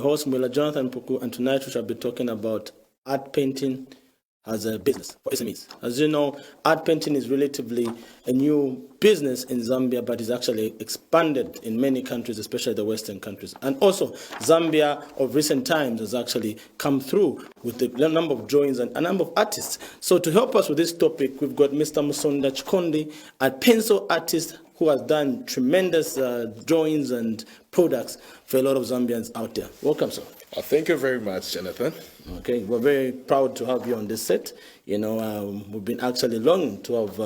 host, Mwela Jonathan Puku, and tonight we shall be talking about art painting as a business for SMEs. As you know, art painting is relatively a new business in Zambia, but is actually expanded in many countries, especially the Western countries. And also, Zambia of recent times has actually come through with a number of drawings and a number of artists. So to help us with this topic, we've got Mr. Musonda Chikondi, a pencil artist who has done tremendous drawings and products for a lot of Zambians out there. Welcome, sir. Thank you very much, Jonathan. Okay, we're very proud to have you on this set. You know, we've been actually longing to have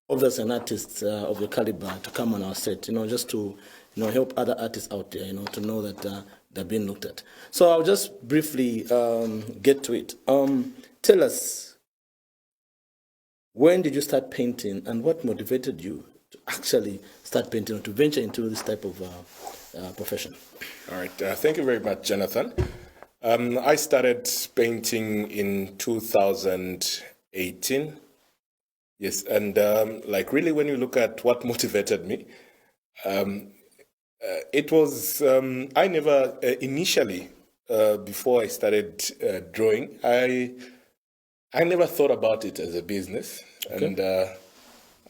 others and artists of your caliber to come on our set, you know, just to, you know, help other artists out there, you know, to know that they're being looked at. So I'll just briefly get to it. Tell us, when did you start painting and what motivated you to actually start painting or to venture into this type of profession? All right, thank you very much, Jonathan. I started painting in 2018. Yes, and like really when you look at what motivated me, it was, I never, initially, before I started drawing, I never thought about it as a business. Okay. And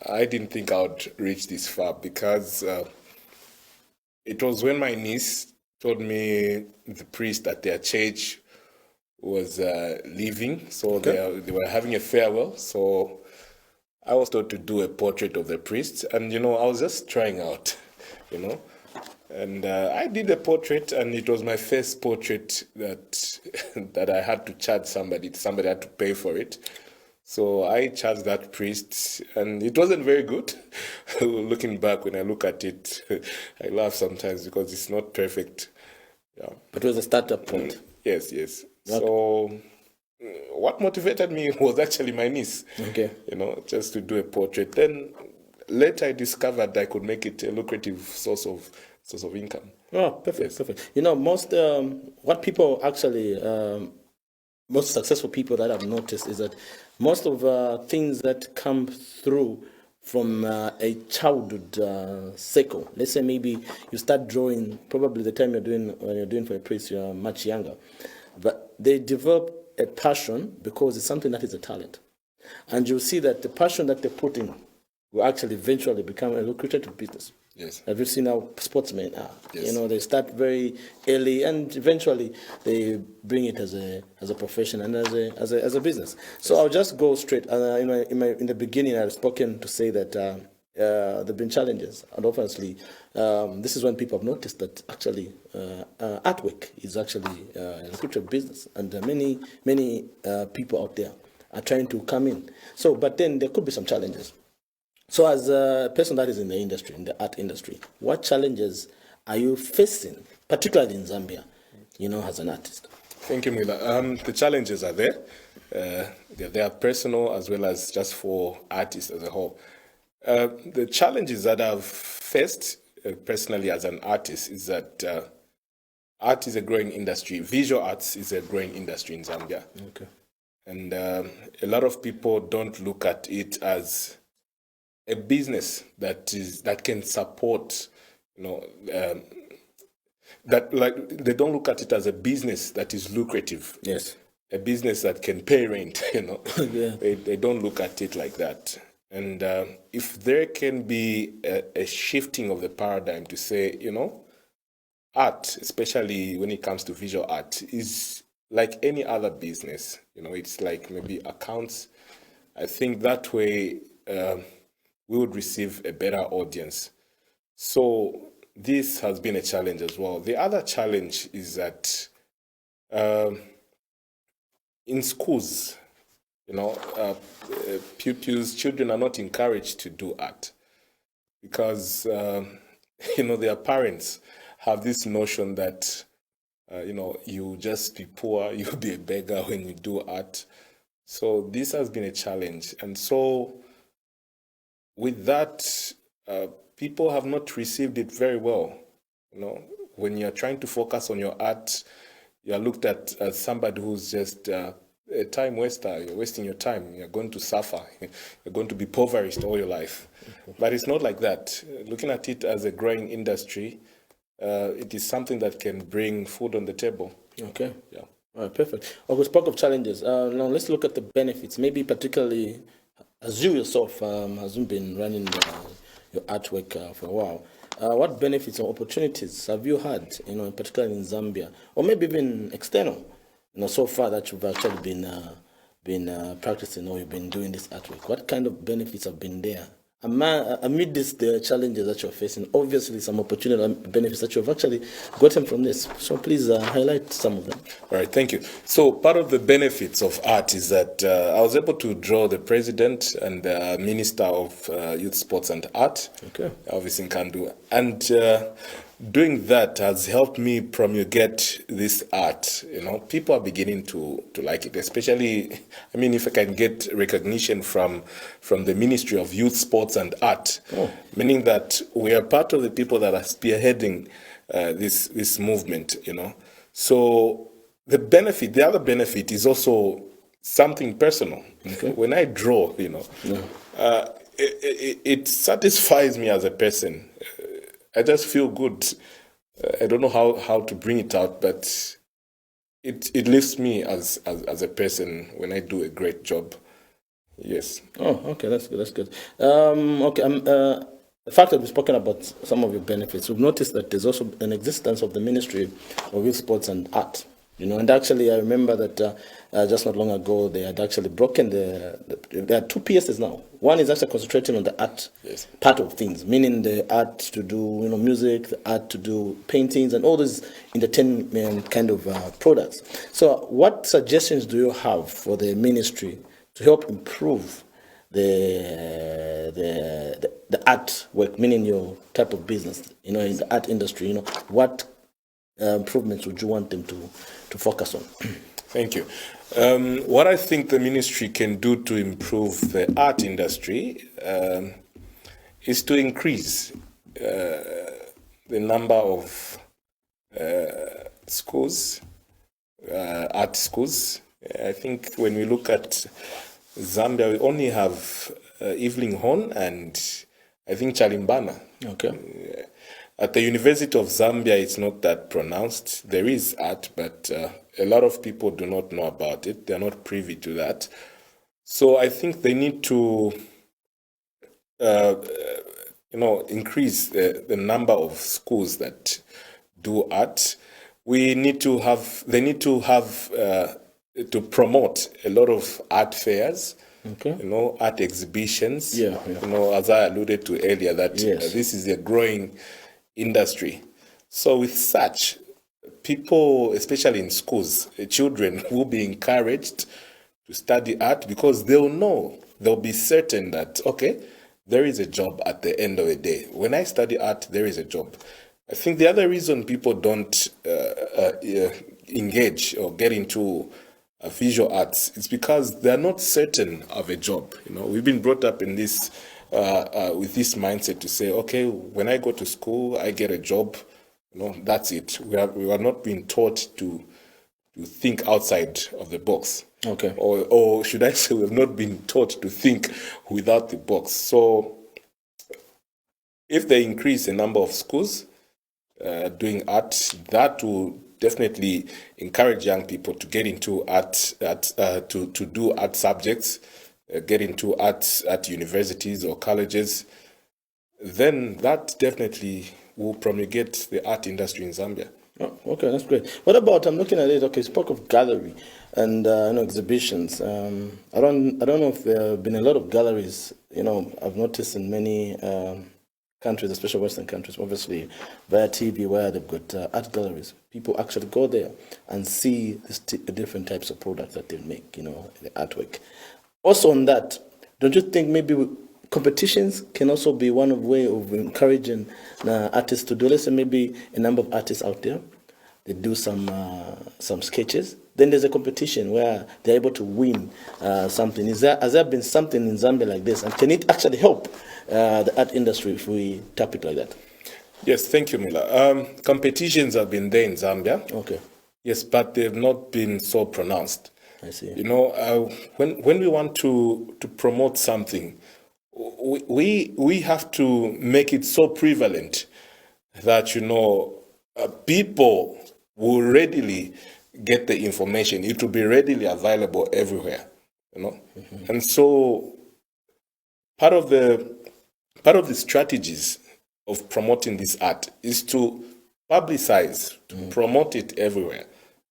I didn't think I would reach this far because it was when my niece told me the priest at their church was leaving, so okay, they were having a farewell. So I was told to do a portrait of the priest, and you know, I was just trying out, you know, and I did a portrait, and it was my first portrait that that I had to charge somebody. Somebody had to pay for it. So I charged that priest, and it wasn't very good. Looking back, when I look at it, I laugh sometimes because it's not perfect. Yeah. But it was a startup point. Yes, yes. Okay. So what motivated me was actually my niece. Okay. You know, just to do a portrait. Then later I discovered I could make it a lucrative source of income. Oh, perfect, yes. Perfect. You know, most what people actually most successful people that I've noticed is that most of things that come through from a childhood cycle. Let's say maybe you start drawing, probably the time when you're doing for a priest, you're much younger. But they develop a passion because it's something that is a talent. And you'll see that the passion that they put in will actually eventually become a lucrative business. Yes. Have you seen how sportsmen are? Yes. You know, they start very early and eventually they bring it as a profession and as a business. So yes. I'll just go straight. In the beginning, I've spoken to say that there've been challenges, and obviously, this is when people have noticed that actually artwork is actually a lucrative business, and many people out there are trying to come in. So, but then there could be some challenges. So as a person that is in the industry, in the art industry, what challenges are you facing, particularly in Zambia, you know, as an artist? Thank you, Mwela. The challenges are there. They are personal as well as just for artists as a whole. The challenges that I've faced personally as an artist is that art is a growing industry. Visual arts is a growing industry in Zambia. Okay. And a lot of people don't look at it as a business that can support, you know, that like they don't look at it as a business that is lucrative. Yes. A business that can pay rent, you know. Yeah. They don't look at it like that. And if there can be a shifting of the paradigm to say, you know, art, especially when it comes to visual art, is like any other business. You know, it's like maybe accounts. I think that way we would receive a better audience. So this has been a challenge as well. The other challenge is that in schools, you know, pupils, children are not encouraged to do art because, you know, their parents have this notion that, you know, you just be poor, you'll be a beggar when you do art. So this has been a challenge. And so with that, people have not received it very well. You know, when you're trying to focus on your art, you're looked at as somebody who's just a time waster. You're wasting your time. You're going to suffer. You're going to be impoverished all your life. But it's not like that. Looking at it as a growing industry, it is something that can bring food on the table. Okay. Yeah. All right, perfect. Okay, we spoke of challenges. Now let's look at the benefits. Maybe particularly, as you yourself hasn't been running your artwork for a while. What benefits or opportunities have you had, particularly in Zambia, or maybe even external, so far that you've actually been practicing or you've been doing this artwork? What kind of benefits have been there? Amid the challenges that you're facing, obviously some opportunity and benefits that you've actually gotten from this. So please highlight some of them. All right, thank you. So part of the benefits of art is that I was able to draw the president and the Minister of Youth, Sports and Art, Okay. obviously in Kandu. And doing that has helped me promulgate this art. People are beginning to like it, especially, if I can get recognition from the Ministry of Youth, Sports and Art, meaning that we are part of the people that are spearheading this movement, So the other benefit is also something personal. Okay. When I draw, it satisfies me as a person. I just feel good. I don't know how to bring it out, but it lifts me as a person when I do a great job. Yes. Oh, okay, that's good. That's good. Okay. The fact that we've spoken about some of your benefits, we've noticed that there's also an existence of the Ministry of Youth, Sports and Art. And actually, I remember that just not long ago, they had actually broken there are two PSs now. One is actually concentrating on the art part of things, meaning the art to do, music, the art to do paintings, and all these entertainment kind of products. So, what suggestions do you have for the ministry to help improve the artwork, meaning your type of business, in the art industry? What improvements would you want them to focus on? Thank you. What I think the ministry can do to improve the art industry is to increase the number of schools, art schools. I think when we look at Zambia, we only have Evelyn Horn and I think Chalimbana. Okay. At the University of Zambia, it's not that pronounced. There is art, but a lot of people do not know about it. They're not privy to that. So I think they need to, increase the number of schools that do art. They need to have to promote a lot of art fairs. Okay. Art exhibitions. Yeah. As I alluded to earlier, that this is a growing industry. So with such, people, especially in schools, children will be encouraged to study art because they'll be certain that, okay, there is a job at the end of the day. When I study art, there is a job. I think the other reason people don't engage or get into visual arts is because they're not certain of a job. We've been brought up in this with this mindset to say, okay, when I go to school, I get a job. That's it. We are not being taught to think outside of the box. Okay. Or should I say, we have not been taught to think without the box. So, if they increase the number of schools doing art, that will definitely encourage young people to get into art, to do art subjects, get into art at universities or colleges. Then that definitely will promulgate the art industry in Zambia. Oh, okay, that's great. What about, I'm looking at it, okay, you spoke of gallery and exhibitions. I don't know if there have been a lot of galleries, I've noticed in many countries, especially Western countries, obviously via TV, where they've got art galleries. People actually go there and see the different types of products that they make, the artwork. Also on that, don't you think maybe competitions can also be one way of encouraging artists to do? Let's say maybe a number of artists out there, they do some sketches. Then there's a competition where they're able to win something. Has there been something in Zambia like this? And can it actually help the art industry if we tap it like that? Yes, thank you, Mila. Competitions have been there in Zambia. Okay. Yes, but they've not been so pronounced. I see. When we want to promote something, we have to make it so prevalent that people will readily get the information. It will be readily available everywhere, you know. And so part of the strategies of promoting this art is to publicize, to promote it everywhere,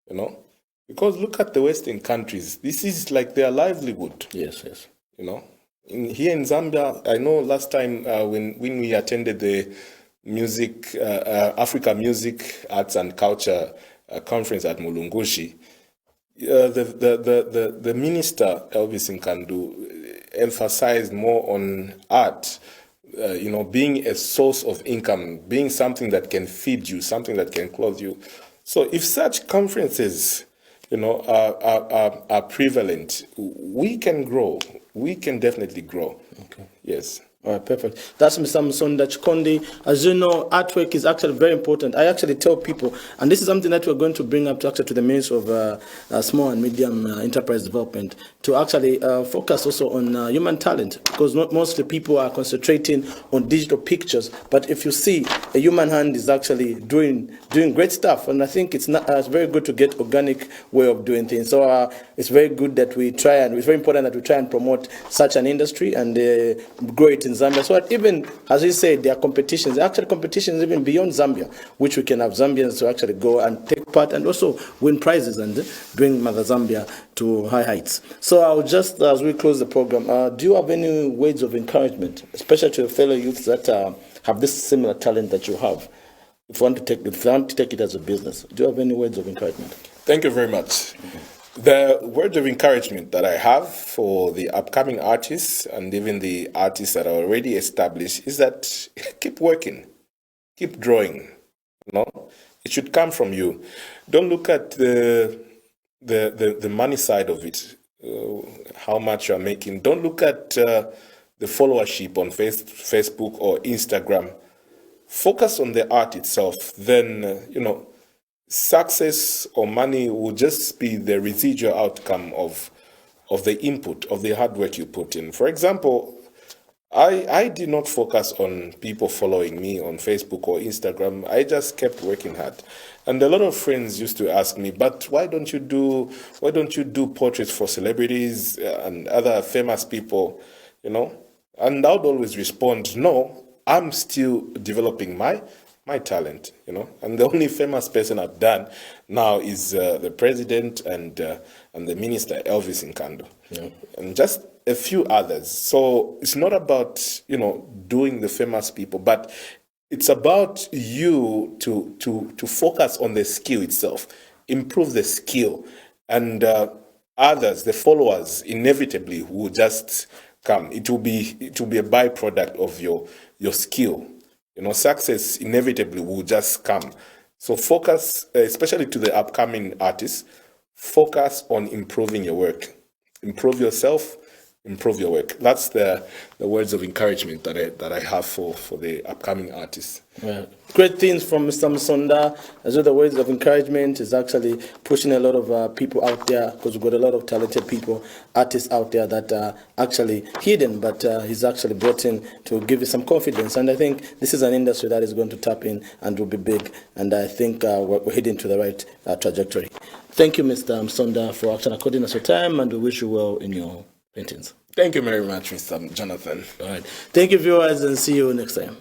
you know. Because look at the Western countries. This is like their livelihood. Yes, yes. You know, here in Zambia, I know last time when we attended the music Africa Music Arts and Culture conference at Mulungushi, the minister Elvis Nkandu emphasized more on art. You know, being a source of income, being something that can feed you, something that can clothe you. So if such conferences, you know, are prevalent, we can grow. We can definitely grow. Okay. Yes. All right, perfect. That's Mr. Msonda Chikondi. As you know, artwork is actually very important. I actually tell people, and this is something that we're going to bring up to the Minister of Small and Medium Enterprise Development, to actually focus also on human talent, because not mostly people are concentrating on digital pictures. But if you see, a human hand is actually doing great stuff, and I think it's very good to get organic way of doing things. So it's very good that we try, and it's very important that we try and promote such an industry and grow it in Zambia. So that even, as he said, there are competitions. There are actually competitions even beyond Zambia, which we can have Zambians to actually go and take part and also win prizes and bring Mother Zambia to high heights. So I'll just, as we close the program, do you have any words of encouragement, especially to the fellow youths that have this similar talent that you have? If you want to take it as a business, do you have any words of encouragement? Thank you very much. The words of encouragement that I have for the upcoming artists and even the artists that are already established is that keep working, keep drawing. You know, it should come from you. Don't look at the money side of it, how much you're making. Don't look at the followership on Facebook or Instagram. Focus on the art itself. Then, you know, success or money will just be the residual outcome of the input, of the hard work you put in. For example, I did not focus on people following me on Facebook or Instagram. I just kept working hard. And a lot of friends used to ask me, but why don't you do portraits for celebrities and other famous people, you know? And I would always respond, no, I'm still developing my talent, you know, and the only famous person I've done now is the president and the minister Elvis Nkandu, and just a few others. So it's not about, you know, doing the famous people, but it's about you to focus on the skill itself, improve the skill, and others, the followers, inevitably will just come. It will be a byproduct of your skill. You know, success inevitably will just come. So focus, especially to the upcoming artists, focus on improving your work. Improve yourself, improve your work. That's the words of encouragement that I have for the upcoming artists. Yeah. Great things from Mr. Msonda. As well, the words of encouragement is actually pushing a lot of people out there, because we've got a lot of talented people, artists out there that are actually hidden, but he's actually brought in to give you some confidence. And I think this is an industry that is going to tap in and will be big. And I think we're heading to the right trajectory. Thank you, Mr. Msonda, for actually according us your time, and we wish you well in your paintings. Thank you very much, Mr. Jonathan. All right. Thank you, viewers, and see you next time.